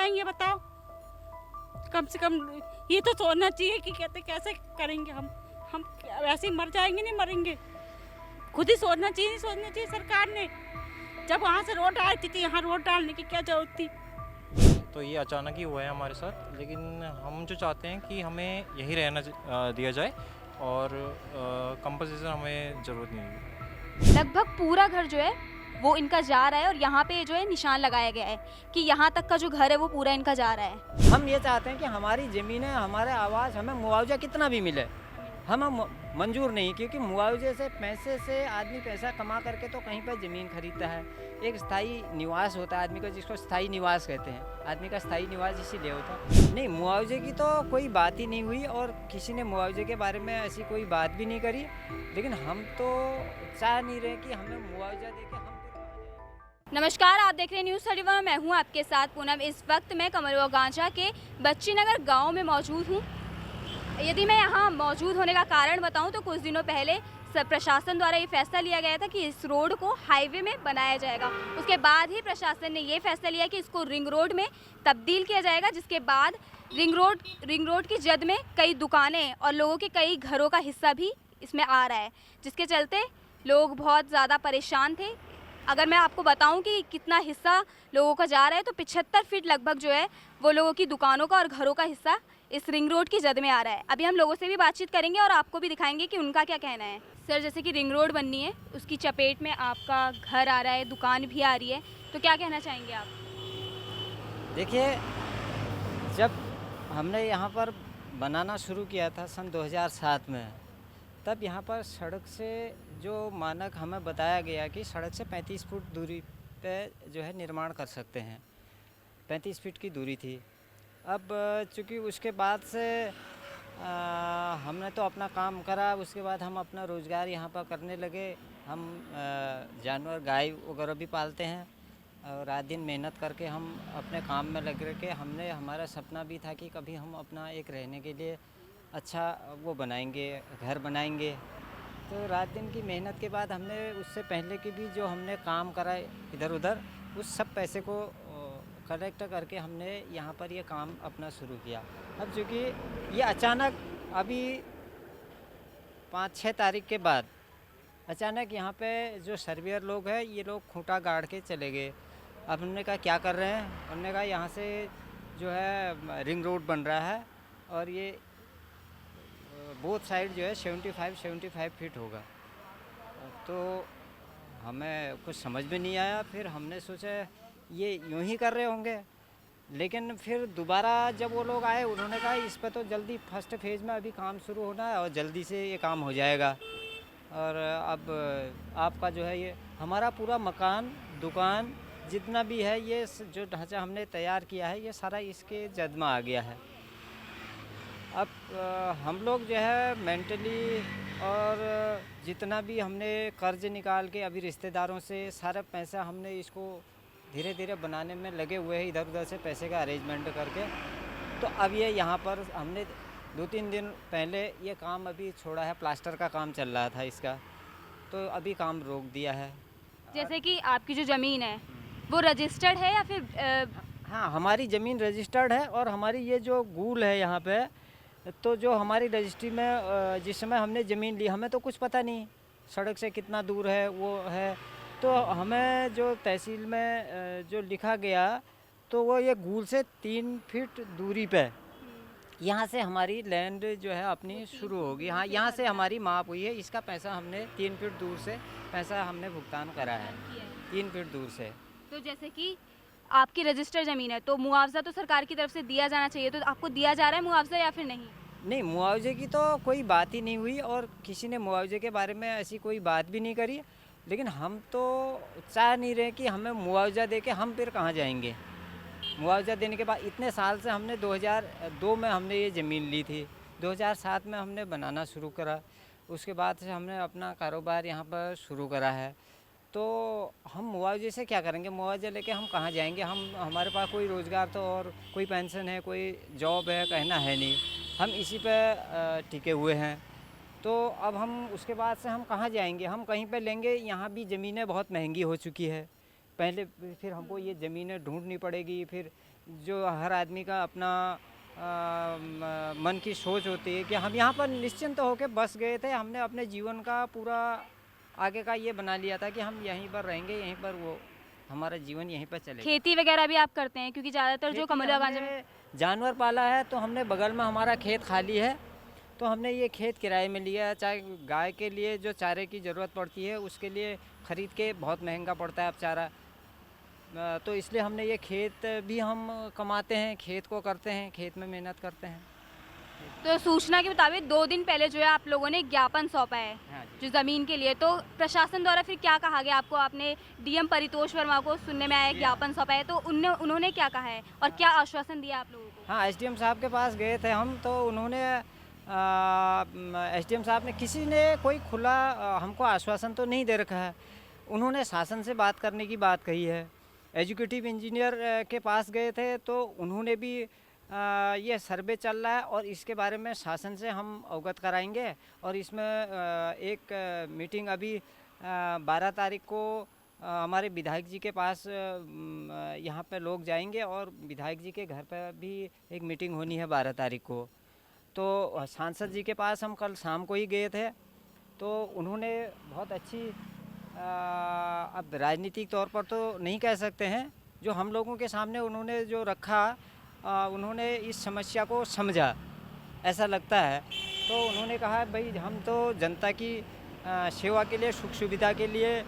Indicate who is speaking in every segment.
Speaker 1: जाएंगे बताओ? कम से कम ये तो सोचना चाहिए कि कहते कैसे करेंगे हम ऐसे ही मर जाएंगे, नहीं मरेंगे। खुद ही सोचना चाहिए, नहीं सोचना चाहिए सरकार ने। जब वहाँ से रोड डालती थी, यहाँ रोड डालने की क्या जरूरत थी?
Speaker 2: तो ये अचानक ही हुआ है हमारे साथ, लेकिन हम जो चाहते हैं कि हमें यहीं रहना दिया जाए और कंपनसेशन हमें ज़रूरत नहीं है।
Speaker 3: लगभग पूरा घर जो है वो इनका जा रहा है और यहाँ पे जो है निशान लगाया गया है कि यहाँ तक का जो घर है वो पूरा इनका जा रहा है।
Speaker 4: हम ये चाहते हैं कि हमारी ज़मीनें, हमारे आवाज़, हमें मुआवजा कितना भी मिले, हमें मंजूर नहीं, क्योंकि मुआवजे से, पैसे से आदमी पैसा कमा करके तो कहीं पर ज़मीन खरीदता है। एक स्थायी निवास होता है आदमी का, जिसको स्थायी निवास कहते हैं। आदमी का स्थायी निवास इसीलिए होता है। नहीं, मुआवजे की तो कोई बात ही नहीं हुई और किसी ने मुआवजे के बारे में ऐसी कोई बात भी नहीं करी। लेकिन हम तो चाह नहीं रहे कि हमें मुआवजा दे के हम।
Speaker 3: नमस्कार, आप देख रहे हैं न्यूज़ 31। मैं हूँ आपके साथ पूनम। इस वक्त मैं कमरवा गांजा के बच्ची नगर गाँव में मौजूद हूँ। यदि मैं यहाँ मौजूद होने का कारण बताऊं तो कुछ दिनों पहले प्रशासन द्वारा ये फैसला लिया गया था कि इस रोड को हाईवे में बनाया जाएगा। उसके बाद ही प्रशासन ने ये फैसला लिया कि इसको रिंग रोड में तब्दील किया जाएगा, जिसके बाद रिंग रोड की जद में कई दुकानें और लोगों के कई घरों का हिस्सा भी इसमें आ रहा है, जिसके चलते लोग बहुत ज़्यादा परेशान थे। अगर मैं आपको बताऊं कि कितना हिस्सा लोगों का जा रहा है तो 75 फीट लगभग जो है वो लोगों की दुकानों का और घरों का हिस्सा इस रिंग रोड की जद में आ रहा है। अभी हम लोगों से भी बातचीत करेंगे और आपको भी दिखाएंगे कि उनका क्या कहना है। सर, जैसे कि रिंग रोड बननी है, उसकी चपेट में आपका घर आ रहा है, दुकान भी आ रही है, तो क्या कहना चाहेंगे आप?
Speaker 4: देखिए, जब हमने यहाँ पर बनाना शुरू किया था सन 2007 में, तब यहाँ पर सड़क से जो मानक हमें बताया गया कि सड़क से 35 फुट दूरी पे जो है निर्माण कर सकते हैं। 35 फीट की दूरी थी। अब चूँकि उसके बाद से हमने तो अपना काम करा, उसके बाद हम अपना रोज़गार यहाँ पर करने लगे। हम जानवर, गाय वगैरह भी पालते हैं और रात दिन मेहनत करके हम अपने काम में लग के हमने, हमारा सपना भी था कि कभी हम अपना एक रहने के लिए अच्छा वो बनाएंगे, घर बनाएंगे। तो रात दिन की मेहनत के बाद हमने उससे पहले की भी जो हमने काम करा इधर उधर, उस सब पैसे को कलेक्ट करके हमने यहाँ पर ये काम अपना शुरू किया। अब चूँकि ये अचानक अभी 5-6 तारीख के बाद अचानक यहाँ पे जो सर्वेयर लोग हैं, ये लोग खूंटा गाड़ के चले गए। अब हमने कहा क्या कर रहे हैं? हमने कहा यहाँ से जो है रिंग रोड बन रहा है और ये बोथ साइड जो है 75 फीट होगा। तो हमें कुछ समझ में नहीं आया। फिर हमने सोचा ये यूं ही कर रहे होंगे, लेकिन फिर दोबारा जब वो लोग आए, उन्होंने कहा इस पर तो जल्दी फर्स्ट फेज़ में अभी काम शुरू होना है और जल्दी से ये काम हो जाएगा। और अब आपका जो है ये हमारा पूरा मकान, दुकान जितना भी है, ये जो ढांचा हमने तैयार किया है, ये सारा इसके जद में आ गया है। अब हम लोग जो है मेंटली और जितना भी हमने कर्ज निकाल के अभी रिश्तेदारों से सारा पैसा हमने इसको धीरे धीरे बनाने में लगे हुए हैं, इधर उधर से पैसे का अरेंजमेंट करके। तो अब ये यहाँ पर हमने 2-3 दिन पहले ये काम अभी छोड़ा है, प्लास्टर का काम चल रहा था इसका, तो अभी काम रोक दिया है।
Speaker 3: जैसे कि आपकी जो ज़मीन है वो रजिस्टर्ड है या फिर
Speaker 4: हाँ, हमारी ज़मीन रजिस्टर्ड है और हमारी ये जो गूल है यहाँ पे, तो जो हमारी रजिस्ट्री में जिस समय हमने ज़मीन ली, हमें तो कुछ पता नहीं सड़क से कितना दूर है वो है। तो हमें जो तहसील में जो लिखा गया, तो वो ये गूल से 3 फीट दूरी पे यहाँ से हमारी लैंड जो है अपनी शुरू होगी। हाँ, यहाँ से हमारी माप हुई है। इसका पैसा हमने 3 फीट दूर से पैसा हमने भुगतान करा है, 3 फीट दूर से।
Speaker 3: तो जैसे कि आपकी रजिस्टर्ड ज़मीन है तो मुआवजा तो सरकार की तरफ से दिया जाना चाहिए, तो आपको दिया जा रहा है मुआवजा या फिर नहीं?
Speaker 4: नहीं, मुआवजे की तो कोई बात ही नहीं हुई और किसी ने मुआवजे के बारे में ऐसी कोई बात भी नहीं करी। लेकिन हम तो चाह नहीं रहे कि हमें मुआवजा दे के हम फिर कहाँ जाएंगे। मुआवजा देने के बाद इतने साल से हमने 2002 में हमने ये ज़मीन ली थी, 2007 में हमने बनाना शुरू करा, उसके बाद से हमने अपना कारोबार यहाँ पर शुरू करा है। तो हम मुआवजे से क्या करेंगे? मुआवजा लेके हम कहाँ जाएंगे? हमारे पास कोई रोज़गार तो और कोई पेंशन है, कोई जॉब है, कहना है नहीं। हम इसी पे टिके हुए हैं। तो अब हम उसके बाद से हम कहाँ जाएंगे? हम कहीं पे लेंगे? यहाँ भी ज़मीनें बहुत महंगी हो चुकी है। पहले फिर हमको ये ज़मीनें ढूंढनी पड़ेगी, फिर जो हर आदमी का अपना मन की सोच होती है कि हम यहाँ पर निश्चिंत होकर बस गए थे। हमने अपने जीवन का पूरा आगे का ये बना लिया था कि हम यहीं पर रहेंगे, यहीं पर वो हमारा जीवन यहीं पर चलेगा।
Speaker 3: खेती वगैरह भी आप करते हैं क्योंकि ज़्यादातर जो
Speaker 4: खेती
Speaker 3: कमरुआ गांजा में
Speaker 4: हमने जानवर पाला है, तो हमने बगल में हमारा खेत खाली है, तो हमने ये खेत किराए में लिया है। चाहे गाय के लिए जो चारे की ज़रूरत पड़ती है उसके लिए ख़रीद के बहुत महंगा पड़ता है अब चारा, तो इसलिए हमने ये खेत भी हम कमाते हैं, खेत को करते हैं, खेत में मेहनत करते हैं।
Speaker 3: तो सूचना के मुताबिक 2 दिन पहले जो है आप लोगों ने ज्ञापन सौंपा है
Speaker 4: हाँ जी।
Speaker 3: जो ज़मीन के लिए, तो प्रशासन द्वारा फिर क्या कहा गया आपको? आपने डीएम परितोष वर्मा को सुनने में आया ज्ञापन सौंपा है, तो उन्होंने क्या कहा है और क्या आश्वासन दिया आप लोगों को?
Speaker 4: हाँ, एसडीएम साहब के पास गए थे हम, तो उन्होंने एसडीएम साहब ने किसी ने कोई खुला हमको आश्वासन तो नहीं दे रखा है। उन्होंने शासन से बात करने की बात कही है। एजुकेटिव इंजीनियर के पास गए थे, तो उन्होंने भी ये सर्वे चल रहा है और इसके बारे में शासन से हम अवगत कराएंगे। और इसमें एक मीटिंग अभी 12 तारीख को हमारे विधायक जी के पास यहाँ पे लोग जाएंगे और विधायक जी के घर पर भी एक मीटिंग होनी है 12 तारीख को। तो सांसद जी के पास हम कल शाम को ही गए थे, तो उन्होंने बहुत अच्छी अब राजनीतिक तौर पर तो नहीं कह सकते हैं, जो हम लोगों के सामने उन्होंने जो रखा, उन्होंने इस समस्या को समझा, ऐसा लगता है। तो उन्होंने कहा भाई हम तो जनता की सेवा के लिए, सुख सुविधा के लिए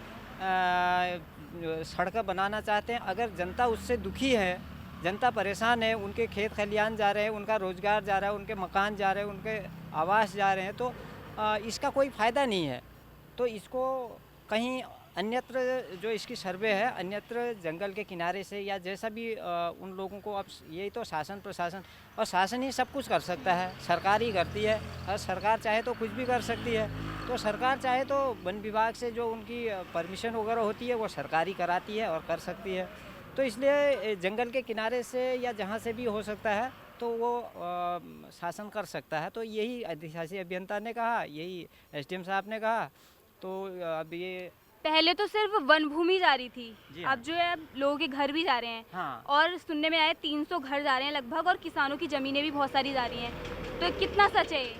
Speaker 4: सड़कें बनाना चाहते हैं। अगर जनता उससे दुखी है, जनता परेशान है, उनके खेत खलियान जा रहे हैं, उनका रोज़गार जा रहा है, उनके मकान जा रहे हैं, उनके आवास जा रहे हैं, तो इसका कोई फ़ायदा नहीं है। तो इसको कहीं अन्यत्र जो इसकी सर्वे है, अन्यत्र जंगल के किनारे से या जैसा भी उन लोगों को, अब यही तो शासन प्रशासन और शासन ही सब कुछ कर सकता है, सरकार ही करती है। और सरकार चाहे तो कुछ भी कर सकती है। तो सरकार चाहे तो वन विभाग से जो उनकी परमिशन वगैरह होती है वो सरकार ही कराती है और कर सकती है। तो इसलिए जंगल के किनारे से या जहाँ से भी हो सकता है तो वो शासन कर सकता है। तो यही अधिशासी अभियंता ने कहा, यही एसडीएम साहब ने कहा। तो अब ये
Speaker 3: पहले तो सिर्फ वन भूमि जा रही थी,
Speaker 4: जी हाँ।
Speaker 3: अब जो है अब लोगों के घर भी जा रहे हैं।
Speaker 4: हाँ।
Speaker 3: और सुनने में आया 300 घर जा रहे हैं लगभग, और किसानों की ज़मीनें भी बहुत सारी जा रही हैं। तो कितना सच है ये?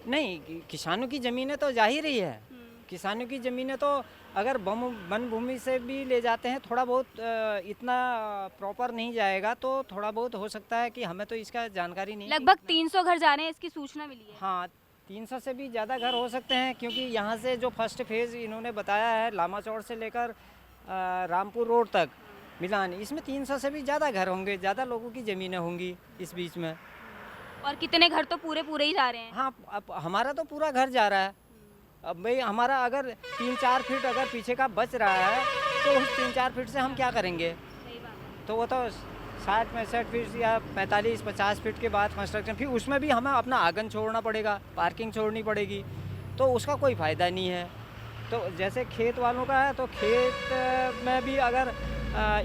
Speaker 4: नहीं, किसानों की ज़मीनें तो जा ही रही है। किसानों की ज़मीनें तो अगर वन भूमि से भी ले जाते हैं, थोड़ा बहुत इतना प्रॉपर नहीं जाएगा, तो थोड़ा बहुत हो सकता है कि हमें तो इसका जानकारी नहीं।
Speaker 3: लगभग 300 घर जा रहे हैं, इसकी सूचना मिली है।
Speaker 4: हाँ, 300 से भी ज़्यादा घर हो सकते हैं, क्योंकि यहाँ से जो फर्स्ट फेज़ इन्होंने बताया है, लामा चौड़ से लेकर रामपुर रोड तक मिलान, इसमें 300 से भी ज़्यादा घर होंगे, ज़्यादा लोगों की ज़मीनें होंगी इस बीच में।
Speaker 3: और कितने घर तो पूरे ही जा रहे हैं।
Speaker 4: हाँ, अब हमारा तो पूरा घर जा रहा है। अब भाई हमारा अगर 3-4 फीट अगर पीछे का बच रहा है, तो उस 3-4 फीट से हम क्या करेंगे?
Speaker 3: सही बात है।
Speaker 4: तो वो तो 60-65 फीट या 45-50 फीट के बाद कंस्ट्रक्शन, फिर उसमें भी हमें अपना आंगन छोड़ना पड़ेगा, पार्किंग छोड़नी पड़ेगी, तो उसका कोई फ़ायदा नहीं है। तो जैसे खेत वालों का है, तो खेत में भी अगर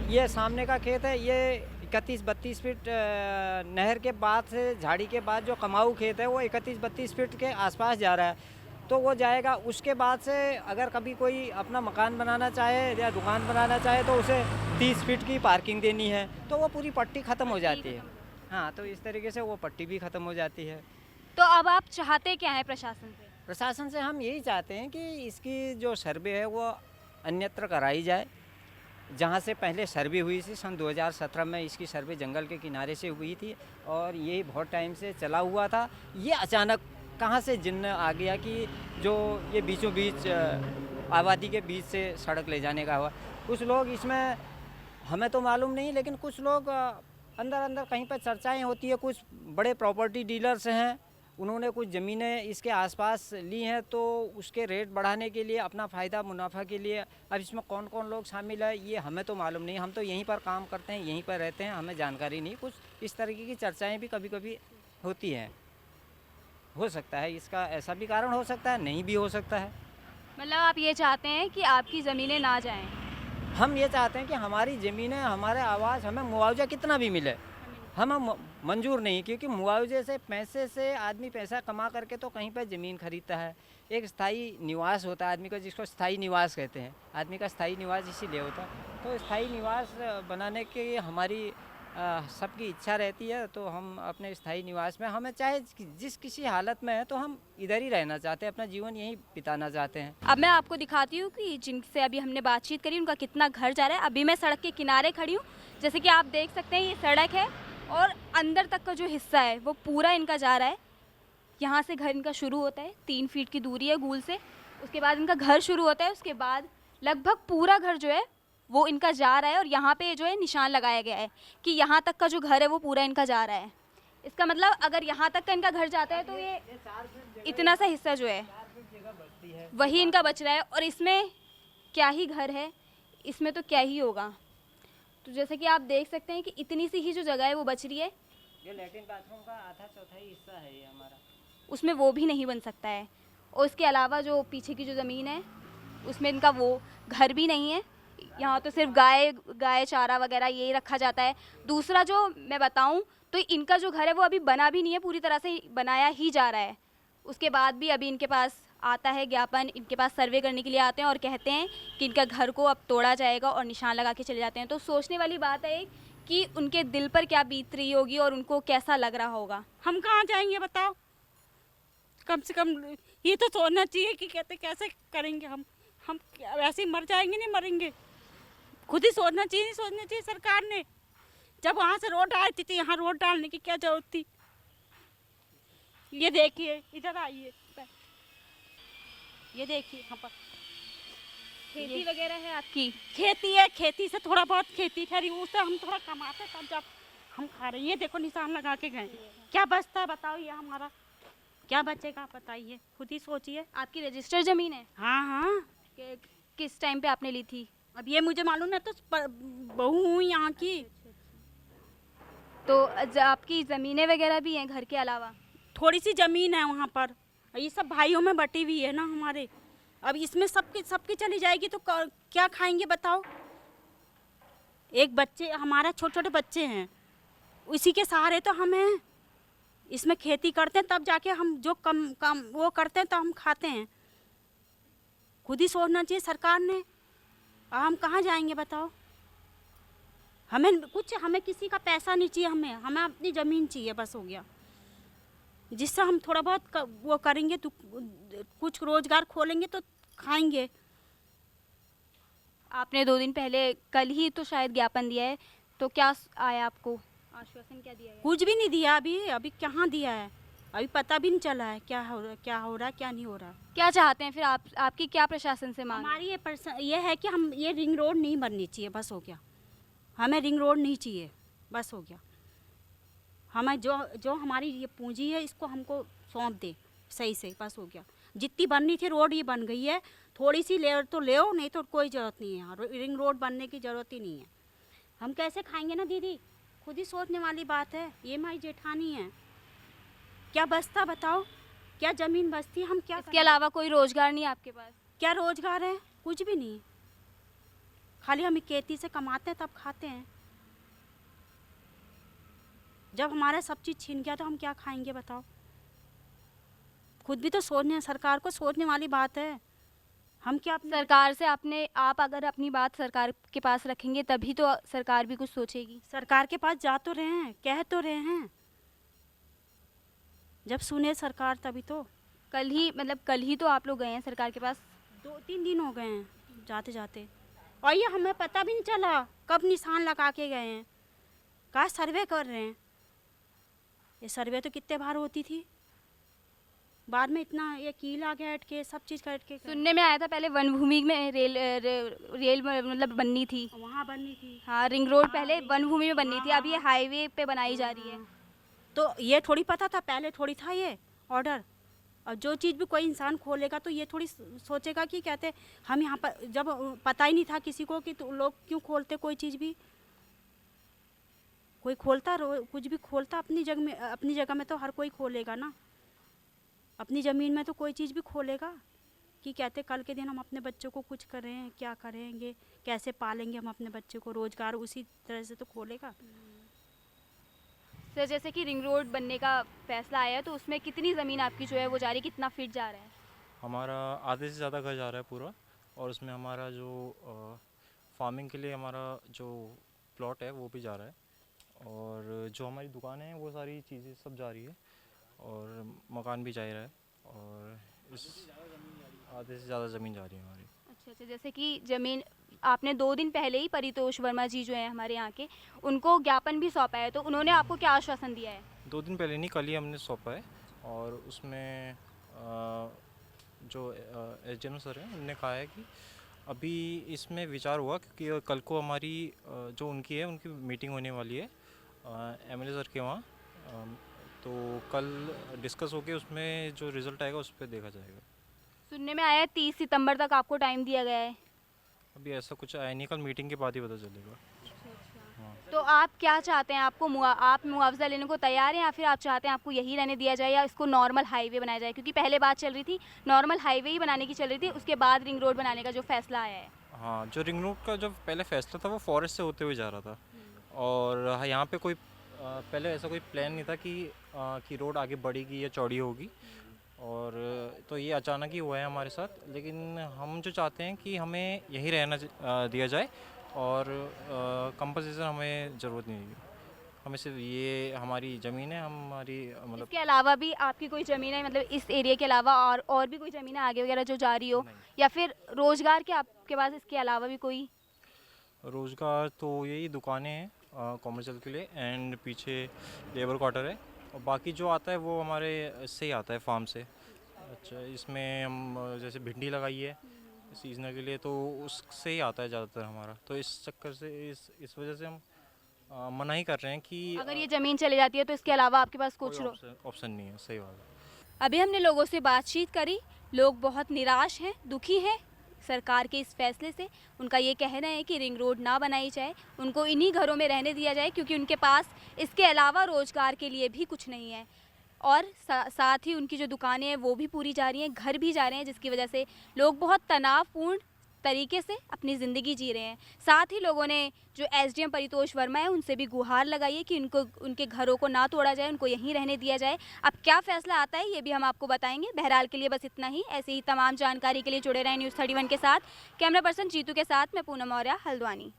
Speaker 4: ये सामने का खेत है, ये 31-32 फीट नहर के बाद से, झाड़ी के बाद जो कमाऊ खेत है वो 31-32 फीट के आसपास जा रहा है, तो वो जाएगा। उसके बाद से अगर कभी कोई अपना मकान बनाना चाहे या दुकान बनाना चाहे, तो उसे 30 फीट की पार्किंग देनी है, तो वो पूरी पट्टी ख़त्म हो जाती है। हाँ, तो इस तरीके से वो पट्टी भी ख़त्म हो जाती है।
Speaker 3: तो अब आप चाहते क्या है प्रशासन से?
Speaker 4: प्रशासन से हम यही चाहते हैं कि इसकी जो सर्वे है वो अन्यत्र कराई जाए, जहाँ से पहले सर्वे हुई थी सन 2017 में। इसकी सर्वे जंगल के किनारे से हुई थी और ये बहुत टाइम से चला हुआ था। ये अचानक कहाँ से जिन्न आ गया कि जो ये बीचों बीच आबादी के बीच से सड़क ले जाने का हुआ। कुछ लोग इसमें, हमें तो मालूम नहीं, लेकिन कुछ लोग अंदर अंदर कहीं पर चर्चाएं होती है। कुछ बड़े प्रॉपर्टी डीलर्स हैं, उन्होंने कुछ ज़मीनें इसके आसपास ली हैं, तो उसके रेट बढ़ाने के लिए, अपना फ़ायदा मुनाफा के लिए। अब इसमें कौन कौन लोग शामिल है ये हमें तो मालूम नहीं। हम तो यहीं पर काम करते हैं, यहीं पर रहते हैं, हमें जानकारी नहीं। कुछ इस तरीके की चर्चाएं भी कभी कभी होती हैं। हो सकता है इसका ऐसा भी कारण हो सकता है, नहीं भी हो सकता है।
Speaker 3: मतलब आप ये चाहते हैं कि आपकी ज़मीनें ना जाएं?
Speaker 4: हम ये चाहते हैं कि हमारी ज़मीनें, हमारे आवास, हमें मुआवजा कितना भी मिले, हमें मंजूर नहीं। क्योंकि मुआवजे से, पैसे से आदमी पैसा कमा करके तो कहीं पर ज़मीन खरीदता है। एक स्थायी निवास होता है आदमी का, जिसको स्थायी निवास कहते हैं। आदमी का स्थायी निवास इसीलिए होता है। तो स्थायी निवास बनाने के लिए हमारी सबकी इच्छा रहती है तो हम अपने स्थायी निवास में, हमें चाहे जिस किसी हालत में है तो हम इधर ही रहना चाहते हैं, अपना जीवन यहीं बिताना चाहते हैं।
Speaker 3: अब मैं आपको दिखाती हूँ कि जिनसे अभी हमने बातचीत करी उनका कितना घर जा रहा है। अभी मैं सड़क के किनारे खड़ी हूँ, जैसे कि आप देख सकते हैं ये सड़क है और अंदर तक का जो हिस्सा है वो पूरा इनका जा रहा है। यहाँ से घर इनका शुरू होता है, 3 फीट की दूरी है गूल से, उसके बाद इनका घर शुरू होता है, उसके बाद लगभग पूरा घर जो है वो इनका जा रहा है और यहाँ पे जो है निशान लगाया गया है कि यहाँ तक का जो घर है वो पूरा इनका जा रहा है। इसका मतलब अगर यहाँ तक का इनका घर जाता है तो ये इतना सा हिस्सा जो है वही इनका बच रहा है और इसमें क्या ही घर है, इसमें तो क्या ही होगा। तो जैसे कि आप देख सकते हैं कि इतनी सी ही जो जगह है वो बच रही है,
Speaker 4: ये लैट्रिन बाथरूम का आधा चौथाई हिस्सा है ये हमारा,
Speaker 3: उसमें वो भी नहीं बन सकता है। और इसके अलावा जो पीछे की जो ज़मीन है उसमें इनका वो घर भी नहीं है। यहाँ तो सिर्फ गाय चारा वगैरह यही रखा जाता है। दूसरा जो मैं बताऊँ तो इनका जो घर है वो अभी बना भी नहीं है, पूरी तरह से बनाया ही जा रहा है। उसके बाद भी अभी इनके पास आता है ज्ञापन, इनके पास सर्वे करने के लिए आते हैं और कहते हैं कि इनका घर को अब तोड़ा जाएगा और निशान लगा के चले जाते हैं। तो सोचने वाली बात है कि उनके दिल पर क्या बीत रही होगी और उनको कैसा लग रहा होगा।
Speaker 1: हम कहाँ जाएंगे बताओ? कम से कम ये तो सोचना चाहिए कि कहते कैसे करेंगे हम वैसे ही मर जाएंगे, नहीं मरेंगे। खुद ही सोचना चाहिए, नहीं सोचना चाहिए सरकार ने। जब वहाँ से रोड डालती थी, यहाँ रोड डालने की क्या जरूरत थी? ये देखिए, इधर आइए, ये देखिए यहाँ पर
Speaker 3: खेती वगैरह है आपकी?
Speaker 1: खेती है, खेती से थोड़ा बहुत खेती ठहरी, उससे हम थोड़ा कमाते तब जब हम खा रहे हैं। ये देखो निशान लगा के गए, क्या बचता है बताओ? ये हमारा क्या बचेगा बताइए, खुद ही सोचिए।
Speaker 3: आपकी रजिस्टर ज़मीन है?
Speaker 1: हाँ हाँ।
Speaker 3: किस टाइम पे आपने ली थी?
Speaker 1: अब ये मुझे मालूम है, तो बहू हूँ यहाँ की।
Speaker 3: तो आपकी ज़मीनें वगैरह भी हैं घर के अलावा?
Speaker 1: थोड़ी सी ज़मीन है वहाँ पर, ये सब भाइयों में बटी हुई है ना हमारे। अब इसमें सबकी चली जाएगी तो क्या खाएंगे बताओ? एक बच्चे हमारा, छोटे छोटे बच्चे हैं, उसी के सहारे तो हम हैं। इसमें खेती करते हैं तब जाके हम जो कम वो करते हैं तो हम खाते हैं। खुद ही सोचना चाहिए सरकार ने। अब हम कहाँ जाएंगे बताओ? हमें किसी का पैसा नहीं चाहिए, हमें अपनी ज़मीन चाहिए, बस हो गया। जिससे हम थोड़ा बहुत वो करेंगे तो कुछ रोजगार खोलेंगे तो खाएंगे।
Speaker 3: आपने 2 दिन पहले, कल ही तो शायद ज्ञापन दिया है, तो क्या आया आपको आश्वासन, क्या दिया है?
Speaker 1: कुछ भी नहीं दिया अभी कहाँ दिया है? अभी पता भी नहीं चला है क्या हो रहा है क्या नहीं हो रहा।
Speaker 3: क्या चाहते हैं फिर आपकी क्या प्रशासन से मांग?
Speaker 1: हमारी ये है कि हम ये रिंग रोड नहीं बननी चाहिए, बस हो गया। हमें रिंग रोड नहीं चाहिए, बस हो गया। हमें जो हमारी ये पूंजी है इसको हमको सौंप दे सही से, बस हो गया। जितनी बननी थी रोड ये बन गई है, थोड़ी सी ले तो ले, नहीं तो कोई ज़रूरत नहीं है यहाँ रिंग रोड बनने की ज़रूरत ही नहीं है। हम कैसे खाएंगे ना दीदी, खुद ही सोचने वाली बात है। ये हमारी जेठानी है, क्या बचता बताओ? क्या ज़मीन बचती है? हम क्या
Speaker 3: इसके अलावा कोई रोजगार नहीं आपके पास?
Speaker 1: क्या रोजगार है? कुछ भी नहीं, खाली हम खेती से कमाते हैं तब खाते हैं। जब हमारा सब चीज़ छीन गया तो हम क्या खाएंगे बताओ? खुद भी तो सोचने, सरकार को सोचने वाली बात है। हम क्या
Speaker 3: सरकार से आप अगर अपनी बात सरकार के पास रखेंगे तभी तो सरकार भी कुछ सोचेगी।
Speaker 1: सरकार के पास जा तो रहे हैं, कह तो रहे हैं, जब सुने सरकार तभी तो।
Speaker 3: कल ही तो आप लोग गए हैं सरकार के पास?
Speaker 1: 2-3 दिन हो गए हैं जाते जाते, और ये हमें पता भी नहीं चला कब निशान लगा के गए हैं। कहाँ सर्वे कर रहे हैं? ये सर्वे तो कितने बार होती थी, बाद में इतना ये कीला गेट के सब चीज़ कट के।
Speaker 3: सुनने में आया था पहले वन भूमि में रेल मतलब बननी थी,
Speaker 1: वहाँ बननी थी।
Speaker 3: हाँ, रिंग रोड पहले वन भूमि में बननी थी, अभी ये हाईवे पे बनाई जा रही है।
Speaker 1: तो ये थोड़ी पता था, पहले थोड़ी था ये ऑर्डर। और जो चीज़ भी कोई इंसान खोलेगा तो ये थोड़ी सोचेगा कि कहते हम यहाँ पर, जब पता ही नहीं था किसी को कि तो लोग क्यों खोलते कोई चीज़ भी। कोई खोलता, कुछ भी खोलता अपनी जगह में तो हर कोई खोलेगा ना। अपनी ज़मीन में तो कोई चीज़ भी खोलेगा कि कहते कल के दिन हम अपने बच्चों को कुछ करें, क्या करेंगे, कैसे पालेंगे हम अपने बच्चे को, रोज़गार उसी तरह से तो खोलेगा।
Speaker 3: सर, जैसे कि रिंग रोड बनने का फैसला आया है तो उसमें कितनी ज़मीन आपकी जो है वो जा रही, कितना फीट जा रहा है?
Speaker 2: हमारा आधे से ज़्यादा घर जा रहा है पूरा, और उसमें हमारा जो फार्मिंग के लिए हमारा जो प्लॉट है वो भी जा रहा है। जो हमारी दुकानें हैं वो सारी चीज़ें सब जा रही है और मकान भी जा रहा है और इस आधे से ज़्यादा ज़मीन जा रही है हमारी।
Speaker 3: अच्छा अच्छा, जैसे कि ज़मीन आपने 2 दिन पहले ही परितोष वर्मा जी जो हैं हमारे यहाँ के, उनको ज्ञापन भी सौंपा है, तो उन्होंने आपको क्या आश्वासन दिया है?
Speaker 2: 2 दिन पहले नहीं, कल ही हमने सौंपा है और उसमें जो एसडीएम सर हैं उनने कहा है कि अभी इसमें विचार हुआ क्योंकि कल को हमारी जो उनकी मीटिंग होने वाली है एमएलए सर के वहाँ, तो कल डिस्कस होके उसमें जो रिज़ल्ट आएगा उस पर देखा जाएगा।
Speaker 3: सुनने में आया है 30 सितंबर तक आपको टाइम दिया गया है।
Speaker 2: अभी ऐसा कुछ आया नहीं, कल मीटिंग के बाद ही पता चलेगा।
Speaker 3: तो आप क्या चाहते हैं? आप मुआवजा लेने को तैयार हैं या फिर आप चाहते हैं आपको यही रहने दिया जाए या इसको नॉर्मल हाईवे बनाया जाए? क्योंकि पहले बात चल रही थी नॉर्मल हाईवे ही बनाने की चल रही थी, उसके बाद रिंग रोड बनाने का जो फैसला आया है।
Speaker 2: हाँ, जो रिंग रोड का जो पहले फैसला था वो फॉरेस्ट से होते हुए जा रहा था और यहाँ पे कोई पहले ऐसा कोई प्लान नहीं था कि रोड आगे बढ़ेगी या चौड़ी होगी, और तो ये अचानक ही हुआ है हमारे साथ। लेकिन हम जो चाहते हैं कि हमें यहीं रहना दिया जाए और कंपनसेशन हमें ज़रूरत नहीं है, हमें सिर्फ ये हमारी ज़मीन है, हमारी मतलब
Speaker 3: इसके अलावा भी आपकी कोई ज़मीन है, मतलब इस एरिया के अलावा और भी कोई ज़मीन है आगे वगैरह जो जा रही हो, या फिर रोज़गार के आपके पास इसके अलावा भी कोई?
Speaker 2: रोज़गार तो यही दुकानें हैं कॉमर्शियल के लिए एंड पीछे लेबर क्वार्टर है और बाकी जो आता है वो हमारे इससे ही आता है फार्म से। अच्छा, इसमें हम जैसे भिंडी लगाई है सीजनल के लिए तो उससे ही आता है ज़्यादातर हमारा, तो इस चक्कर से इस वजह से हम मना ही कर रहे हैं कि
Speaker 3: अगर ये ज़मीन चली जाती है तो इसके अलावा आपके पास कुछ
Speaker 2: ऑप्शन नहीं है। सही बात है।
Speaker 3: अभी हमने लोगों से बातचीत करी, लोग बहुत निराश हैं, दुखी हैं सरकार के इस फैसले से। उनका ये कहना है कि रिंग रोड ना बनाई जाए, उनको इन्हीं घरों में रहने दिया जाए क्योंकि उनके पास इसके अलावा रोज़गार के लिए भी कुछ नहीं है, और साथ ही उनकी जो दुकानें हैं वो भी पूरी जा रही हैं, घर भी जा रहे हैं, जिसकी वजह से लोग बहुत तनावपूर्ण तरीके से अपनी ज़िंदगी जी रहे हैं। साथ ही लोगों ने जो एसडीएम परितोष वर्मा है उनसे भी गुहार लगाई है कि उनके घरों को ना तोड़ा जाए, उनको यहीं रहने दिया जाए। अब क्या फ़ैसला आता है ये भी हम आपको बताएंगे। बहरहाल के लिए बस इतना ही। ऐसे ही तमाम जानकारी के लिए जुड़े रहें न्यूज़ 31 के साथ। कैमरा पर्सन जीतू के साथ मैं पूनम मौर्य, हल्द्वानी।